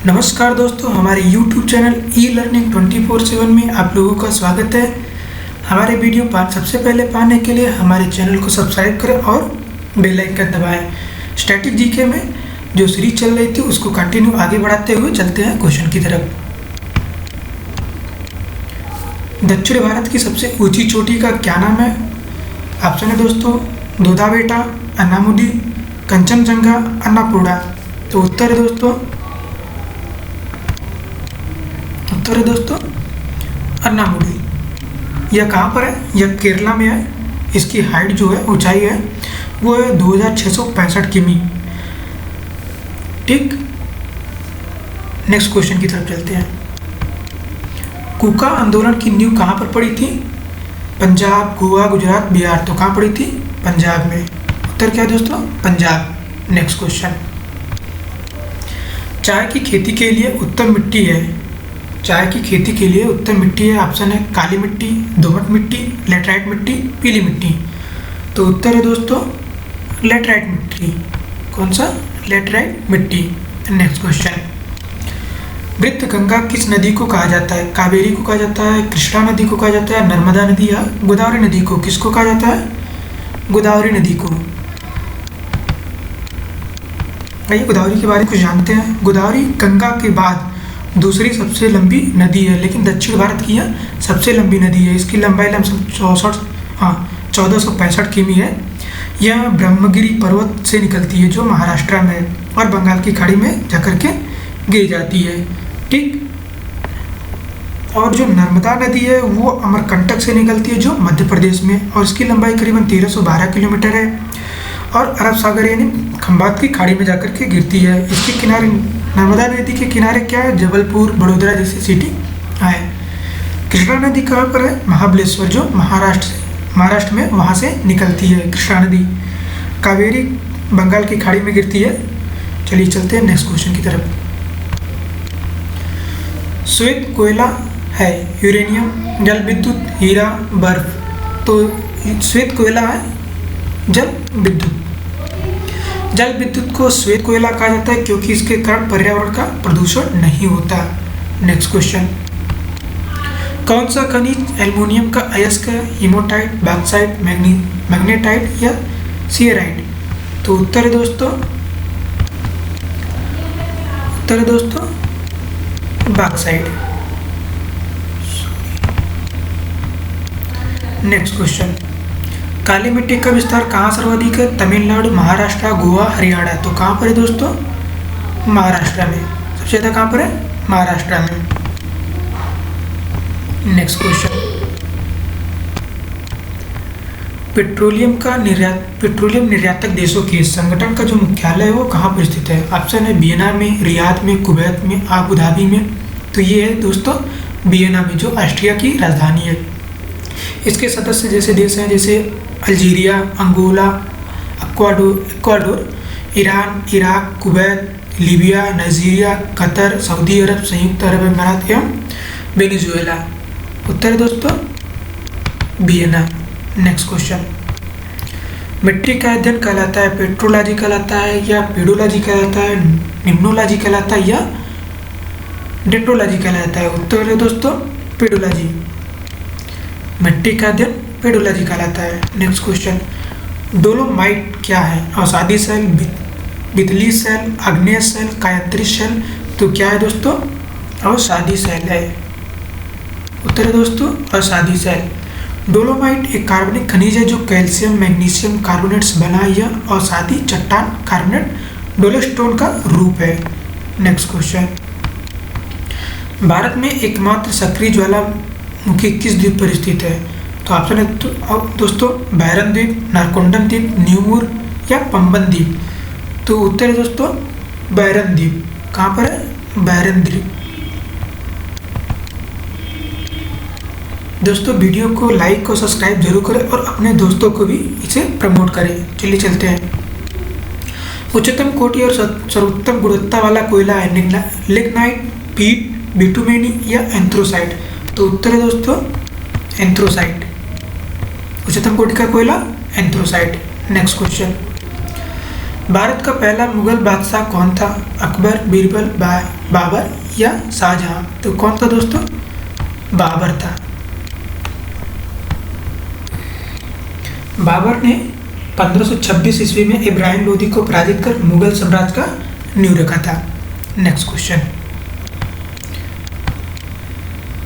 नमस्कार दोस्तों, हमारे YouTube चैनल ई लर्निंग 24/7 में आप लोगों का स्वागत है। हमारे वीडियो सबसे पहले पाने के लिए हमारे चैनल को सब्सक्राइब करें और बेल आइकन दबाएं। स्टैटिक जीके में जो सीरीज चल रही थी उसको कंटिन्यू आगे बढ़ाते हुए चलते हैं क्वेश्चन की तरफ। दक्षिण भारत की सबसे ऊंची चोटी का क्या नाम है? ऑप्शन है दोस्तों दोदाबेटा, अन्नामुदी, कंचनजंगा, अन्नापूर्णा। तो उत्तर है दोस्तों अन्नामुदी। यह कहाँ पर है? यह केरला में है। इसकी हाइट जो है, ऊंचाई है, वो है 2665 किमी। ठीक, नेक्स्ट क्वेश्चन की तरफ चलते हैं। कूका आंदोलन की नींव कहाँ पर पड़ी थी? पंजाब, गोवा, गुजरात, बिहार। तो कहाँ पड़ी थी? पंजाब में। उत्तर क्या है दोस्तों? पंजाब। Next question. चाय की खेती के लिए उत्तम मिट्टी है। चाय की खेती के लिए उत्तम मिट्टी है। ऑप्शन है काली मिट्टी, दोमट मिट्टी, लेटराइट मिट्टी, पीली मिट्टी। तो उत्तर है दोस्तों लेटराइट मिट्टी। कौन सा? लेटराइट मिट्टी। Next question. वृत्त गंगा किस नदी को कहा जाता है? कावेरी को कहा जाता है, कृष्णा नदी को कहा जाता है, नर्मदा नदी या गोदावरी नदी को? किसको कहा जाता है? गोदावरी नदी को। आइए गोदावरी के बारे में कुछ जानते हैं। गोदावरी गंगा के बाद दूसरी सबसे लंबी नदी है, लेकिन दक्षिण भारत की यह सबसे लंबी नदी है। इसकी लंबाई लमसम 1465 किमी है। यह ब्रह्मगिरी पर्वत से निकलती है जो महाराष्ट्र में है और बंगाल की खाड़ी में जाकर के गिर जाती है। ठीक, और जो नर्मदा नदी है वो अमरकंटक से निकलती है जो मध्य प्रदेश में, और इसकी लंबाई करीबन 1312 किलोमीटर है और अरब सागर यानी खंबात की खाड़ी में जाकर के गिरती है। इसके किनारे, नर्मदा नदी के किनारे क्या है? जबलपुर, बड़ोदरा जैसी सिटी है। कृष्णा नदी कहाँ पर है? महाबलेश्वर, जो महाराष्ट्र में, वहाँ से निकलती है कृष्णा नदी। कावेरी बंगाल की खाड़ी में गिरती है। चलिए चलते हैं नेक्स्ट क्वेश्चन की तरफ। श्वेत कोयला है यूरेनियम, जल विद्युत, हीरा, बर्फ। तो श्वेत कोयला है जल विद्युत। जल विद्युत को श्वेत कोयला कहा जाता है क्योंकि इसके कारण पर्यावरण का प्रदूषण नहीं होता। Next question. कौन सा खनिज एल्युमिनियम का अयस्क है? हीमाटाइट, बॉक्साइट, मैग्नेटाइट या सियराइट? तो उत्तर है दोस्तों बॉक्साइट। Next question. काली मिट्टी का विस्तार कहाँ सर्वाधिक है? तमिलनाडु, महाराष्ट्र, गोवा, हरियाणा। तो कहाँ पर है दोस्तों? महाराष्ट्र में। सबसे ज़्यादा कहाँ पर है? महाराष्ट्र में। Next question. पेट्रोलियम निर्यातक देशों के संगठन का जो मुख्यालय है वो कहाँ पर स्थित है? ऑप्शन है वियना में, रियाद में, कुवैत में, आबू धाबी में। तो ये है दोस्तों वियना में, जो ऑस्ट्रिया की राजधानी है। इसके सदस्य जैसे देश हैं जैसे Algeria, Angola, Ecuador, Iran, Iraq, Kuwait, Libya, Nigeria, Qatar, Saudi Arab, संयुक्त अरब अमीरात एवं वेनेजुएला। उत्तर है दोस्तों वियना। Next question. मिट्टी का अध्ययन कहलाता है पेट्रोलॉजी कहलाता है या पेडोलॉजी कहलाता है, निम्नोलॉजी कहलाता है या डेंड्रोलॉजी कहलाता है? उत्तर है दोस्तों पेडोलॉजी। मिट्टी का अध्ययन पेडोलॉजी कहलाता है। Next question. डोलोमाइट क्या है? अवसादी सेल, बितली सेल, आग्नेय सेल, कायांतरित सेल। तो क्या है दोस्तों? अवसादी सेल है। उत्तर है दोस्तों अवसादी सेल। डोलोमाइट एक कार्बनिक खनिज है जो कैल्शियम, मैग्नीशियम कार्बोनेट से बना है। यह अवसादी चट्टान कार्बोनेट डोलोस्टोन का रूप है। Next question. भारत में एकमात्र सक्रिय ज्वालामुखी किस द्वीप पर स्थित है? तो ऑप्शन है दोस्तों बैरन द्वीप, नारकोंडम द्वीप, न्यूमूर या पंबन द्वीप। तो उत्तर है दोस्तों बैरन द्वीप। कहाँ पर है? बैरन द्वीप। दोस्तों वीडियो को लाइक और सब्सक्राइब जरूर करें और अपने दोस्तों को भी इसे प्रमोट करें। चलिए चलते हैं। उच्चतम कोटि और सर्वोत्तम गुणवत्ता वाला कोयला है लिग्नाइट, पीट, बिटुमेनी या एंथ्रोसाइट? तो उत्तर है दोस्तों एंथ्रोसाइट। उच्चतम कोटि का कोयला एंथ्रोसाइट। Next question. भारत का पहला मुगल बादशाह कौन था? अकबर, बीरबल, बाबर या शाहजहां? तो कौन था दोस्तों? बाबर था। बाबर ने 1526 ईस्वी में इब्राहिम लोदी को पराजित कर मुगल साम्राज्य का नींव रखा था। नेक्स्ट क्वेश्चन,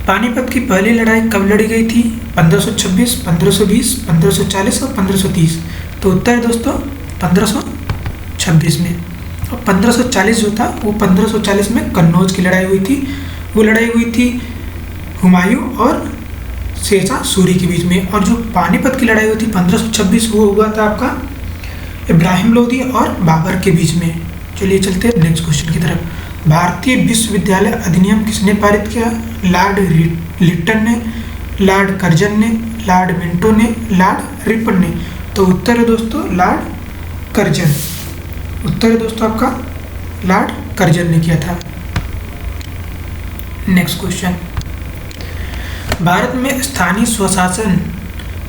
पानीपत की पहली लड़ाई कब लड़ी गई थी? 1526, 1520, 1540 और 1530? तो उत्तर है दोस्तों 1526 में। और 1540 जो था वो 1540 में कन्नौज की लड़ाई हुई थी। वो लड़ाई हुई थी हुमायूं और शेरशाह सूरी के बीच में। और जो पानीपत की लड़ाई हुई थी 1526 वो हुआ था आपका इब्राहिम लोदी और बाबर के बीच में। चलिए चलते हैं नेक्स्ट क्वेश्चन की तरफ। भारतीय विश्वविद्यालय अधिनियम किसने पारित किया? लॉर्ड लिट्टन ने, लॉर्ड कर्जन ने, लॉर्ड मिंटो ने, लॉर्ड रिपन ने? तो उत्तर है दोस्तों लॉर्ड कर्जन। उत्तर है दोस्तों आपका लॉर्ड कर्जन ने किया था। नेक्स्ट क्वेश्चन, भारत में स्थानीय स्वशासन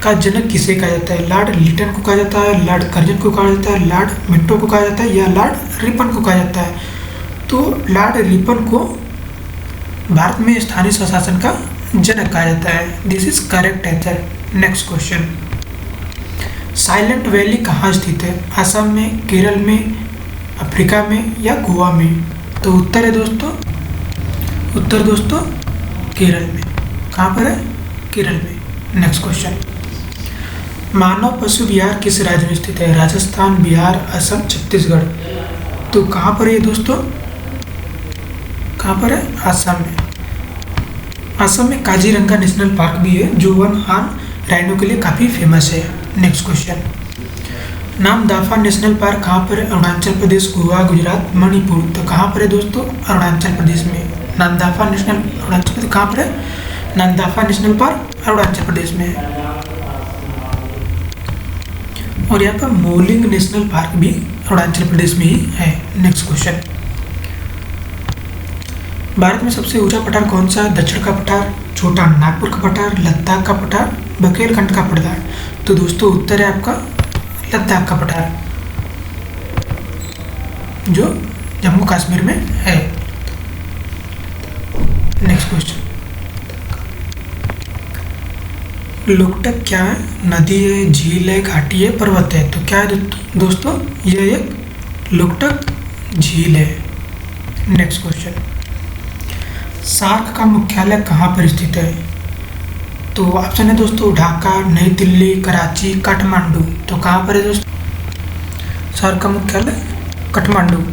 का जनक किसे कहा जाता है? लॉर्ड लिटन को कहा जाता है, लॉर्ड कर्जन को कहा जाता है, लॉर्ड मिंटो को कहा जाता है या लॉर्ड रिपन को कहा जाता है? तो लॉर्ड रिपन को भारत में स्थानीय स्वशासन का जनक कहा जाता है। This is correct answer. Next question, silent valley कहाँ स्थित है? असम में, केरल में, अफ्रीका में या गोवा में? तो उत्तर है दोस्तों, उत्तर दोस्तों केरल में। कहाँ पर है? केरल में। नेक्स्ट क्वेश्चन, मानव पशु विहार किस राज्य में स्थित है? राजस्थान, बिहार, असम, छत्तीसगढ़? तो कहाँ पर है दोस्तों? कहाँ पर है? असम में। असम में काजीरंगा नेशनल पार्क भी है जो वन हार्न राइनो के लिए काफ़ी फेमस है। Next question, Namdapha national park कहाँ पर है? अरुणाचल प्रदेश, गोवा, गुजरात, मणिपुर? तो कहाँ पर है दोस्तों? अरुणाचल प्रदेश में। नामदफा नेशनल अरुणाचल प्रदेश कहाँ पर है? नामदफा नेशनल पार्क अरुणाचल प्रदेश में है। और यहाँ पर मोलिंग नेशनल पार्क भी अरुणाचल प्रदेश में ही है। नेक्स्ट क्वेश्चन, भारत में सबसे ऊंचा पठार कौन सा है? दक्षिण का पठार, छोटा नागपुर का पठार, लद्दाख का पठार, बघेलखंड का पठार? तो दोस्तों उत्तर है आपका लद्दाख का पठार जो जम्मू कश्मीर में है। नेक्स्ट क्वेश्चन, लोकटक क्या है? नदी है, झील है, घाटी है, पर्वत है? तो क्या है दोस्तों? यह एक लोकटक झील है। नेक्स्ट क्वेश्चन, सार्क का मुख्यालय कहाँ पर स्थित है? तो ऑप्शन है दोस्तों ढाका, नई दिल्ली, कराची, काठमांडू? तो कहाँ पर है दोस्तों? सार्क का मुख्यालय काठमांडू।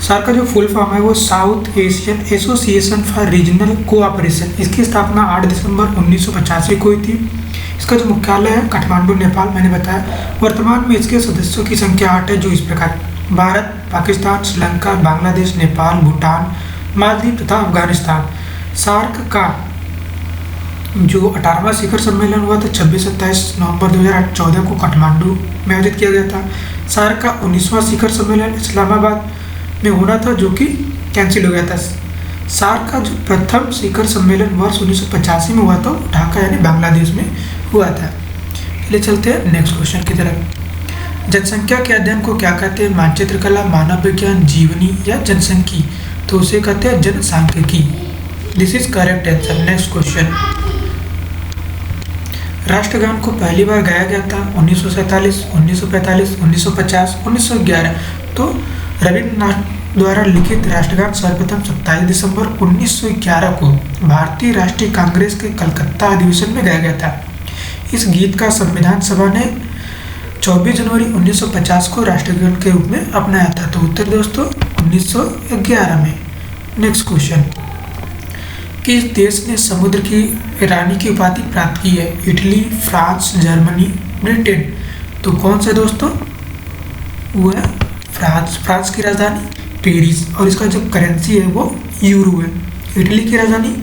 सार्क का जो फुल फॉर्म है वो south Asian association for regional cooperation. इसकी स्थापना 8 दिसंबर 1985 को हुई थी। इसका जो मुख्यालय है काठमांडू, नेपाल, मैंने बताया। वर्तमान में इसके सदस्यों की संख्या 8 है जो इस प्रकार: भारत, पाकिस्तान, श्रीलंका, बांग्लादेश, नेपाल, भूटान, मालदीव तथा अफगानिस्तान। सार्क का जो 18वां शिखर सम्मेलन हुआ था 26-27 नवंबर 2014 को काठमांडू में आयोजित किया गया था। सार्क का 19वां शिखर सम्मेलन इस्लामाबाद में होना था जो कि कैंसिल हो गया था। सार्क का जो प्रथम शिखर सम्मेलन वर्ष 1985 में हुआ था ढाका यानी बांग्लादेश में हुआ था। चलिए चलते हैं नेक्स्ट क्वेश्चन की तरफ। जनसंख्या के अध्ययन को क्या कहते हैं? मानचित्र कला, मानव विज्ञान, जीवनी या जनसंख्यिकी? तो उसे कहते हैं जनसांख्यिकी। This is correct answer. Next question, राष्ट्रगान को पहली बार गाया गया था 1947, 1945, 1950, 1911? तो रविन्द्रनाथ द्वारा लिखित राष्ट्रगान सर्वप्रथम 27 दिसंबर 1911 को भारतीय राष्ट्रीय कांग्रेस के कलकत्ता अधिवेशन में गाया गया था। इस गीत का संविधान सभा ने 24 जनवरी 1950 को राष्ट्रगान के रूप में अपनाया था। तो उत्तर दोस्तों 1911 में। नेक्स्ट क्वेश्चन, किस देश ने समुद्र की रानी की उपाधि प्राप्त की है? Italy, France, Germany, Britain? तो कौन सा दोस्तों? वो है फ्रांस। फ्रांस की राजधानी पेरिस और इसका जो करेंसी है वो यूरो है। इटली की राजधानी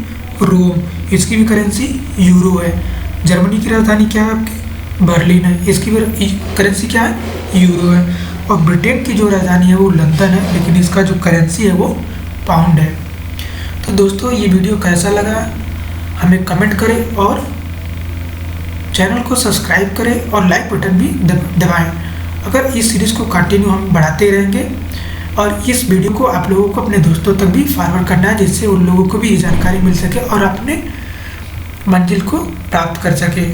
रोम, इसकी भी करेंसी यूरो है। जर्मनी की राजधानी क्या है आपकी? बर्लिन है, इसकी भी करेंसी क्या है? यूरो है। और ब्रिटेन की जो राजधानी है वो लंदन है, लेकिन इसका जो करेंसी है वो पाउंड है। तो दोस्तों ये वीडियो कैसा लगा हमें कमेंट करें और चैनल को सब्सक्राइब करें और लाइक बटन भी दबाएं। अगर इस सीरीज़ को कंटिन्यू हम बढ़ाते रहेंगे और इस वीडियो को आप लोगों को अपने दोस्तों तक भी फॉरवर्ड करना है, जिससे उन लोगों को भी ये जानकारी मिल सके और अपने मंजिल को प्राप्त कर सके।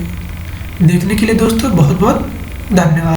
देखने के लिए दोस्तों बहुत बहुत धन्यवाद।